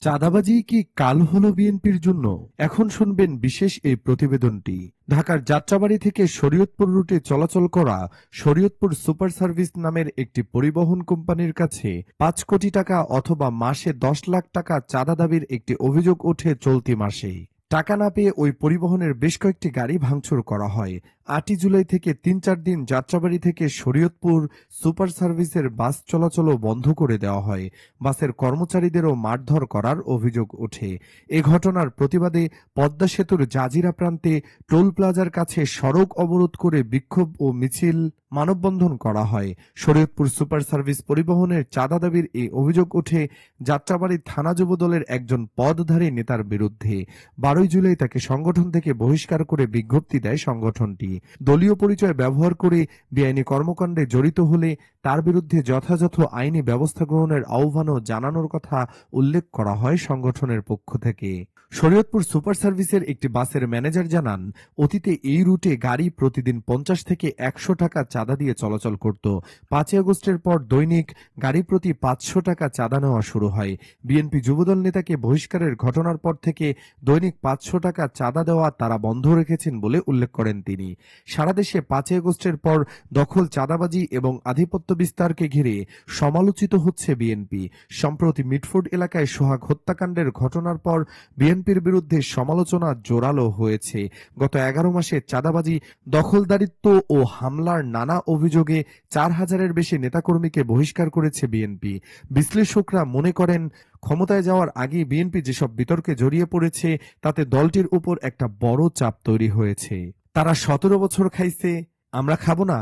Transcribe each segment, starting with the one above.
চাঁদাবাজি কি কাল হলো বিএনপির জন্য? এখন শুনবেন বিশেষ এই প্রতিবেদনটি। ঢাকার যাত্রাবাড়ী থেকে শরীয়তপুর রুটে চলাচল করা শরীয়তপুর সুপার সার্ভিস নামের একটি পরিবহন কোম্পানির কাছে ৫ কোটি টাকা অথবা মাসে ১০ লাখ টাকা চাঁদা দাবির একটি অভিযোগ ওঠে চলতি মাসেই। টাকা না পেয়ে ওই পরিবহনের বেশ কয়েকটি গাড়ি ভাঙচুর করা হয়। ৮ই জুলাই থেকে ৩-৪ দিন যাত্রাবাড়ী থেকে শরীয়তপুর সুপার সার্ভিসের বাস চলাচলও বন্ধ করে দেওয়া হয়। বাসের কর্মচারীদেরও মারধর করার অভিযোগ ওঠে। এ ঘটনার প্রতিবাদে পদ্মা সেতুর জাজিরা প্রান্তে টোল প্লাজার কাছে সড়ক অবরোধ করে বিক্ষোভ ও মিছিল মানববন্ধন করা হয়। শরীয়তপুর সুপার সার্ভিস পরিবহনের চাঁদা দাবির এই অভিযোগ ওঠে যাত্রাবাড়ী থানা যুবদলের একজন পদধারী নেতার বিরুদ্ধে। ১২ই জুলাই তাকে সংগঠন থেকে বহিষ্কার করে বিজ্ঞপ্তি দেয় সংগঠনটি। দলীয় পরিচয় ব্যবহার করে বেআইনি কর্মকাণ্ডে জড়িত হলে তার বিরুদ্ধে যথাযথ আইনি ব্যবস্থা গ্রহণের আহ্বানও জানানোর কথা উল্লেখ করা হয় সংগঠনের পক্ষ থেকে। শরীয়তপুর সুপার সার্ভিসের একটি বাসের ম্যানেজার জানান, অতীতে এই রুটে গাড়ি প্রতিদিন ৫০ থেকে ১০০ টাকা চাঁদা দিয়ে চলাচল করত। ৫ই আগস্টের পর দৈনিক গাড়ি প্রতি ৫০০ টাকা চাঁদা নেওয়া শুরু হয়। বিএনপি যুবদল নেতাকে বহিষ্কারের ঘটনার পর থেকে দৈনিক ৫০০ টাকা চাঁদা দেওয়া তারা বন্ধ রেখেছেন বলে উল্লেখ করেন তিনি। সারা দেশে ৫ই আগস্টের পর দখল, চাঁদাবাজি এবং আধিপত্য বিস্তারকে ঘিরে সমালোচিত হচ্ছে বিএনপি। সম্প্রতি মিটফোর্ড এলাকায় সোহাগ হত্যাকাণ্ডের ঘটনার পর বিএনপির বিরুদ্ধে সমালোচনা জোরালো হয়েছে। গত ১১ মাসে চাঁদাবাজি, দখলদারিত্ব ও হামলার নানা অভিযোগে ৪,০০০-এর বেশি নেতাকর্মীকে বহিষ্কার করেছে বিএনপি। বিশ্লেষকরা মনে করেন, ক্ষমতায় যাওয়ার আগে বিএনপি যেসব বিতর্কে জড়িয়ে পড়েছে তাতে দলটির উপর একটা বড় চাপ তৈরি হয়েছে। তারা ১৭ বছর খাইছে, আমরা খাবো না?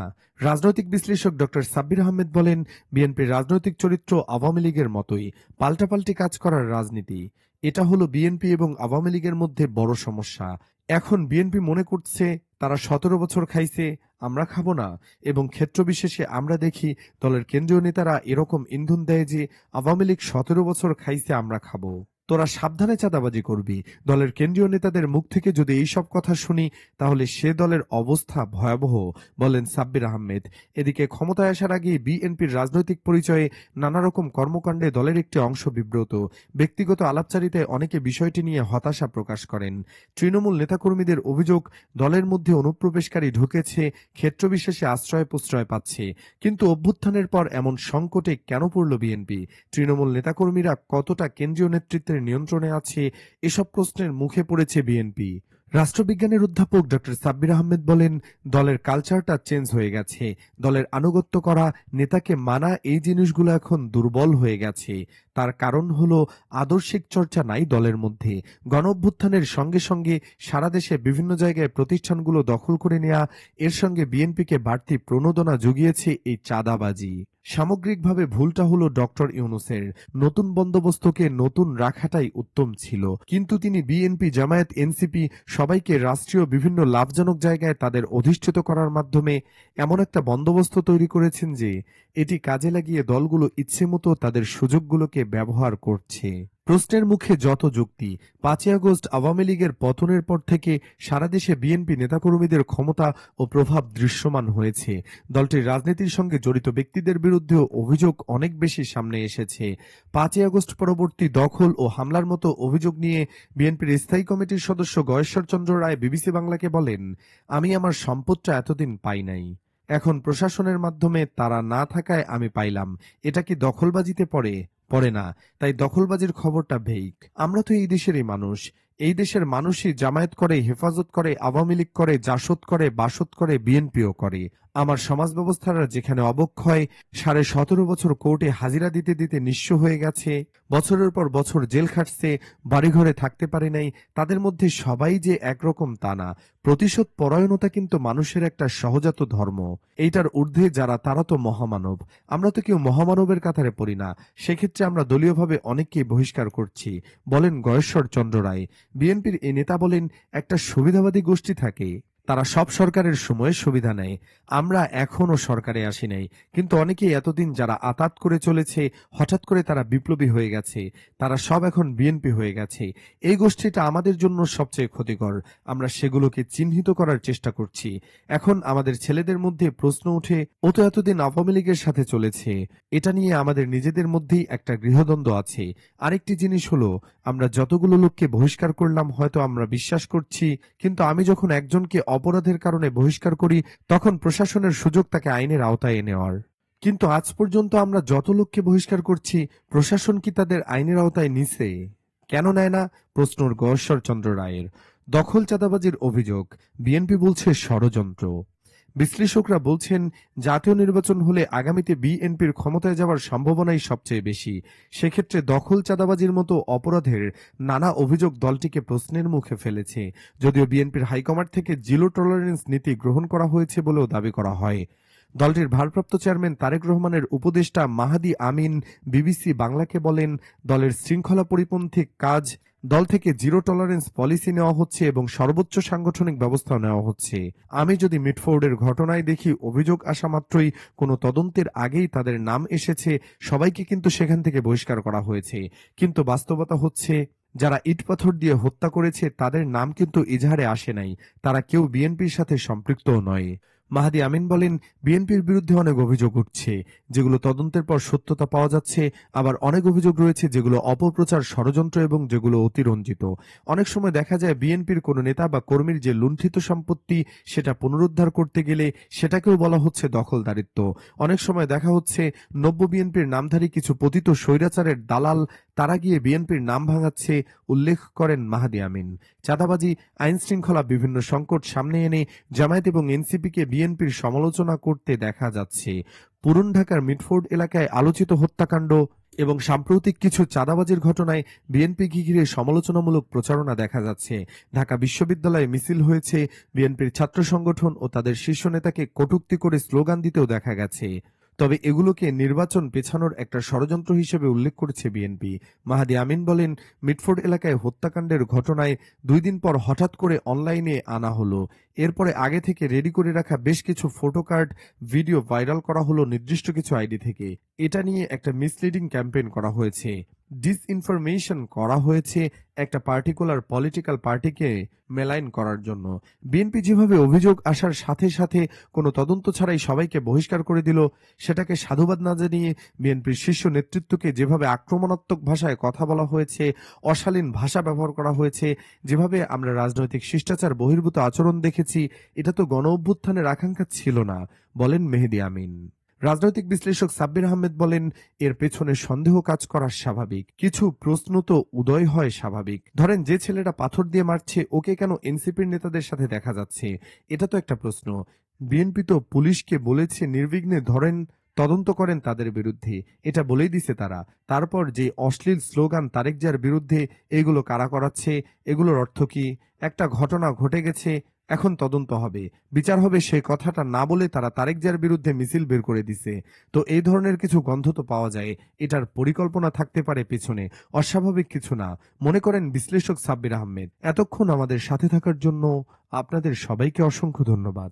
রাজনৈতিক বিশ্লেষক ডক্টর সাব্বির আহমেদ বলেন, বিএনপির রাজনৈতিক চরিত্র আওয়ামী লীগের মতোই, পাল্টাপাল্টি কাজ করার রাজনীতি। এটা হলো বিএনপি এবং আওয়ামী লীগের মধ্যে বড় সমস্যা। এখন বিএনপি মনে করছে তারা ১৭ বছর খাইছে, আমরা খাবো না, এবং ক্ষেত্রবিশেষে আমরা দেখি দলের কেন্দ্রীয় নেতারা এরকম ইন্ধন দেয় যে আওয়ামী লীগ ১৭ বছর খাইছে, আমরা খাবো, তোরা সাবধানে চাঁদাবাজি করবি। দলের কেন্দ্রীয় নেতাদের মুখ থেকে যদি এইসব কথা শুনি তাহলে সে দলের অবস্থা ভয়াবহ, বলেন সাব্বির আহমেদ। এদিকে ক্ষমতায় আসার আগে বিএনপির রাজনৈতিক পরিচয়ে নানা রকম কর্মকাণ্ডে দলের একটি অংশ বিব্রত। ব্যক্তিগত আলাপচারিতায় অনেকে বিষয়টি নিয়ে হতাশা প্রকাশ করেন। তৃণমূল নেতাকর্মীদের অভিযোগ, দলের মধ্যে অনুপ্রবেশকারী ঢুকেছে, ক্ষেত্রবিশেষে আশ্রয় প্রশ্রয় পাচ্ছে। কিন্তু অভ্যুত্থানের পর এমন সংকটে কেন পড়ল বিএনপি? তৃণমূল নেতাকর্মীরা কতটা কেন্দ্রীয় নেতৃত্বের নিয়ন্ত্রণে আছে? এসব প্রশ্নের মুখে পড়েছে বিএনপি। রাষ্ট্রবিজ্ঞানের অধ্যাপক ডক্টর সাব্বির আহমেদ বলেন, দলের কালচারটা চেঞ্জ হয়ে গেছে। দলের আনুগত্য করা, নেতাকে মানা, এই জিনিসগুলো এখন দুর্বল হয়ে গেছে। তার কারণ হলো আদর্শিক চর্চা নাই দলের মধ্যে। গণঅভ্যুত্থানের সঙ্গে সঙ্গে সারা দেশে বিভিন্ন জায়গায় প্রতিষ্ঠানগুলো দখল করে নেওয়া, এর সঙ্গে বিএনপিকে বাড়তি প্রণোদনা জুগিয়েছে এই চাঁদাবাজি। সামগ্রিকভাবে ভুলটা হলো ডক্টর ইউনূসের। নতুন বন্দোবস্তকে নতুন রাখাটাই উত্তম ছিল, কিন্তু তিনি বিএনপি, জামায়াত, এনসিপি সবাইকে রাষ্ট্রীয় বিভিন্ন লাভজনক জায়গায় তাদের অধিষ্ঠিত করার মাধ্যমে এমন একটা বন্দোবস্ত তৈরি করেছেন যে এটি কাজে লাগিয়ে দলগুলো ইচ্ছেমতো তাদের সুযোগগুলোকে ব্যবহার করছে। প্রশ্নের মুখে যত যুক্তি। ৫ই আগস্ট আওয়ামী লীগের পতনের পর থেকে সারা দেশে বিএনপি নেতাকর্মীদের ক্ষমতা ও প্রভাব দৃশ্যমান হয়েছে। দলটির রাজনীতির সঙ্গে জড়িত ব্যক্তিদের বিরুদ্ধেও অভিযোগ অনেক বেশি সামনে এসেছে। ৫ই আগস্ট পরবর্তী দখল ও হামলার মতো অভিযোগ নিয়ে বিএনপির স্থায়ী কমিটির সদস্য গয়েশ্বর চন্দ্র রায় বিবিসি বাংলাকে বলেন, আমি আমার সম্পদটা এতদিন পাই নাই, এখন প্রশাসনের মাধ্যমে তারা না থাকায় আমি পাইলাম। এটা কি দখলবাজিতে পড়ে? পড়ে না। তাই দখলবাজির খবরটা ভেইক। আমরা তো এই দেশেরই মানুষ। এই দেশের মানুষই জামায়াত করে, হেফাজত করে, আওয়ামী লীগ করে, জাসদ করে, বাসদ করে, বিএনপিও করে। আমার সমাজ ব্যবস্থার যেখানে অবক্ষয়, 17.5 বছর কোর্টে হাজিরা দিতে দিতে নিঃস্ব হয়ে গেছে, বছরের পর বছর জেল খাটছে, বাড়িঘরে থাকতে পারে নাই, তাদের মধ্যে সবাই যে একরকম তা না। প্রতিশোধ পরায়ণতা কিন্তু মানুষের একটা সহজাত ধর্ম। এইটার ঊর্ধ্বে যারা, তারা তো মহামানব। আমরা তো কেউ মহামানবের কাতারে পড়ি না। সেক্ষেত্রে আমরা দলীয়ভাবে অনেককেই বহিষ্কার করছি, বলেন গয়েশ্বর চন্দ্র রায়। বিএনপির এই নেতা বলেন, একটা সুবিধাবাদী গোষ্ঠী থাকে, তারা সব সরকারের সময়ে সুবিধা নেয়। আমরা এখনো সরকারে আসি নাই, কিন্তু অনেকেই এতদিন যারা আতাত করে চলেছে হঠাৎ করে তারা বিপ্লবী হয়ে গেছে, তারা সব এখন বিএনপি হয়ে গেছে। এই গোষ্ঠীটা আমাদের জন্য সবচেয়ে ক্ষতিকর। আমরা সেগুলোকে চিহ্নিত করার চেষ্টা করছি। এখন আমাদের ছেলেদের মধ্যে প্রশ্ন উঠে, ও তো এতদিন আওয়ামী লীগের সাথে চলেছে। এটা নিয়ে আমাদের নিজেদের মধ্যেই একটা গৃহদ্বন্দ্ব আছে। আরেকটি জিনিস হলো, আমরা যতগুলো লোককে বহিষ্কার করলাম হয়তো আমরা বিশ্বাস করছি, কিন্তু আমি যখন একজনকে অপরাধের কারণে বহিষ্কার করি তখন প্রশাসনের সুযোগ তাকে আইনের আওতায় নেওয়ার। কিন্তু আজ পর্যন্ত আমরা যত লোককে বহিষ্কার করছি, প্রশাসন কি তাদের আইনের আওতায় নিছে? কেন নেয় না? প্রশ্নর গয়েশ্বরচন্দ্র রায়ের। দখল চাঁদাবাজির অভিযোগ, বিএনপি বলছে ষড়যন্ত্র। বিশ্লেষকরা বলছেন, জাতীয় নির্বাচন হলে আগামীতে বিএনপির ক্ষমতায় যাওয়ার সম্ভাবনাই সবচেয়ে বেশি। সেক্ষেত্রে দখল চাঁদাবাজির মতো অপরাধের নানা অভিযোগ দলটিকে প্রশ্নের মুখে ফেলেছে। যদিও বিএনপির হাইকমান্ড থেকে জিরো টলারেন্স নীতি গ্রহণ করা হয়েছে বলেও দাবি করা হয়। দলটির ভারপ্রাপ্ত চেয়ারম্যান তারেক রহমানের উপদেষ্টা মাহাদি আমিন বিবিসি বাংলাকে বলেন, দলের শৃঙ্খলা পরিপন্থী কাজ, দল থেকে জিরো টলারেন্স পলিসি নেওয়া হচ্ছে এবং সর্বোচ্চ সাংগঠনিক ব্যবস্থা নেওয়া হচ্ছে। আমি যদি মিটফোর্ডের ঘটনায় দেখি, অভিযোগ আসা মাত্রই কোনো তদন্তের আগেই তাদের নাম এসেছে, সবাইকে কিন্তু সেখান থেকে বহিষ্কার করা হয়েছে। কিন্তু বাস্তবতা হচ্ছে, যারা ইট পাথর দিয়ে হত্যা করেছে তাদের নাম কিন্তু ইজাহারে আসে নাই। তারা কেউ বিএনপির সাথে সম্পৃক্তও নয়। মাহাদি আমিন বলেন, বিএনপির বিরুদ্ধে অনেক অভিযোগ উঠছে, যেগুলো তদন্তের পর সত্যতা পাওয়া যাচ্ছে। আবার অনেক অভিযোগ রয়েছে যেগুলো অপপ্রচার, ষড়যন্ত্র এবং যেগুলো অতিরঞ্জিত। অনেক সময় দেখা যায় বিএনপির কোনো নেতা বা কর্মীর যে লুণ্ঠিত সম্পত্তি, সেটা পুনরুদ্ধার করতে গেলে সেটাকেও বলা হচ্ছে দখলদারিত্ব। অনেক সময় দেখা হচ্ছে নব্য বিএনপির নামধারী কিছু পতিত স্বৈরাচারের দালাল, তারা গিয়ে বিএনপির নাম ভাঙাচ্ছে, উল্লেখ করেন মাহাদি আমিন। চাঁদাবাজি, আইন শৃঙ্খলা, বিভিন্ন সংকট সামনে এনে জামায়াত এবং এনসিপিকে বিএনপির সমালোচনা করতে দেখা যাচ্ছে। পুরান ঢাকার মিটফোর্ড এলাকায় আলোচিত হত্যাকাণ্ড এবং সাম্প্রতিক কিছু চাঁদাবাজির ঘটনায় বিএনপিকে ঘিরে সমালোচনামূলক প্রচারণা দেখা যাচ্ছে। ঢাকা বিশ্ববিদ্যালয়ে মিছিল হয়েছে, বিএনপির ছাত্র সংগঠন ও তাদের শীর্ষ নেতাকে কটূক্তি করে স্লোগান দিতেও দেখা গেছে। তবে এগুলোকে নির্বাচন পেছানোর একটা ষড়যন্ত্র হিসেবে উল্লেখ করেছে বিএনপি। মাহাদি আমিন বলেন, মিটফোর্ড এলাকায় হত্যাকাণ্ডের ঘটনায় 2 দিন পর হঠাৎ করে অনলাইনে আনা হলো। এরপরে আগে থেকে রেডি করে রাখা বেশ কিছু ফটো কার্ড, ভিডিও ভাইরাল করা হলো নির্দিষ্ট কিছু আইডি থেকে। এটা নিয়ে একটা মিসলিডিং ক্যাম্পেইন করা হয়েছে, ডিসইনফরমেশন করা হয়েছে একটা পার্টিকুলার পলিটিক্যাল পার্টিকে মেলাইন করার জন্য। বিএনপি যেভাবে অভিযোগ আসার সাথে সাথে কোনো তদন্ত ছাড়াই সবাইকে বহিষ্কার করে দিল, সেটাকে সাধুবাদ না জানিয়ে বিএনপির শীর্ষ নেতৃত্বকে যেভাবে আক্রমণাত্মক ভাষায় কথা বলা হয়েছে, অশালীন ভাষা ব্যবহার করা হয়েছে, যেভাবে আমরা রাজনৈতিক শিষ্টাচার বহির্ভূত আচরণ দেখেছি, এটা তো গণ অভ্যুত্থানের আকাঙ্ক্ষা ছিল না, বলেন মেহেদী আমিন। রাজনৈতিক বিশ্লেষক সাব্বির আহমেদ বলেন, এর পেছনে সন্দেহ কাজ করা স্বাভাবিক, কিছু প্রশ্ন তো উদয় হয় স্বাভাবিক। ধরেন, যে ছেলেটা পাথর দিয়ে মারছে, ওকে কেন এনসিপির নেতাদের সাথে দেখা যাচ্ছে? এটা তো একটা প্রশ্ন। বিএনপি তো পুলিশকে বলেছে নির্বিঘ্নে ধরেন, তদন্ত করেন তাদের বিরুদ্ধে, এটা বলেই দিছে তারা। তারপর যে অশ্লীল স্লোগান তারেক জিয়ার বিরুদ্ধে, এগুলো কারা করাচ্ছে, এগুলোর অর্থ কি? একটা ঘটনা ঘটে গেছে, এখন তদন্ত হবে, বিচার হবে, সেই কথাটা না বলে তারা তারেক জিয়ার বিরুদ্ধে মিছিল বের করে দিছে। তো এই ধরনের কিছু গন্ধ তো পাওয়া যায়, এটার পরিকল্পনা থাকতে পারে পেছনে, অস্বাভাবিক কিছু না, মনে করেন বিশ্লেষক সাব্বির আহমেদ। এতক্ষণ আমাদের সাথে থাকার জন্য আপনাদের সবাইকে অসংখ্য ধন্যবাদ।